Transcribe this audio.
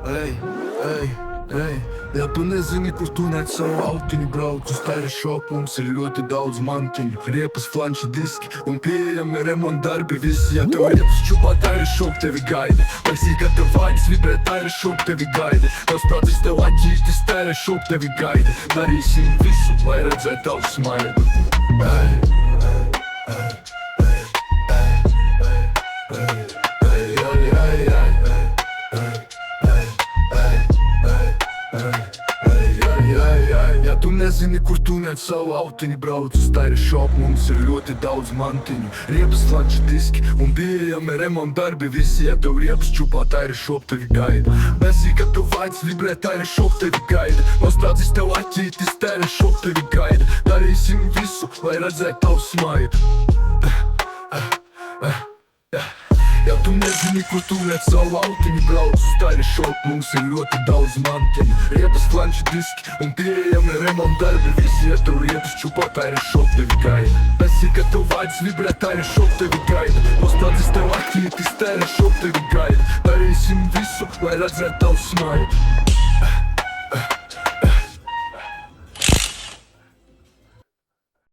Ей, ей, ей, ja tu nezini, kur tu net savu autiņu brauc uz taira šopu. Mums ir ļoti daudz mantiņu, riepas, flanši, diski un pieejami remonta darbi. Visi, ja tev riepas čupā, taira šopu tevi gaida. Visi, kad tev vainas vibrē, taira šopu tevi gaida. Tavs prātis tev atģīstis, taira šopu tevi gaida. Darīsim visu, lai redzētu tavu smaidu. Ej, ja tu nezini, kur tu net savu autiņu brauc uz taira šopu. Mums ir ļoti daudz mantiņu, riepas, flanši, diski un pieejami remonta darbi. Visi, ja tev riepas čupā, taira šopu tevi gaida. Visi, kad tev vainas vibrē, taira šopu tevi gaida. Nostrādzis tev atķītis, taira šopu tevi gaida. Darīsim visu, lai redzētu tavu smaidu. Ja tu nezini, kur tu net savu autiņu brauc uz taira šopu. Mums ir ļoti daudz mantiņu, riepas, flanši, diski un pieejami remonta darbi. Visi, ja tev riepas čupā, taira šopu tevi gaida. Visi, kad tev vainas vibrē, taira šopu tevi gaida. Nostrādzis tev atķītis, taira šopu tevi gaida. Darīsim visu, lai redzētu tavu smaidu.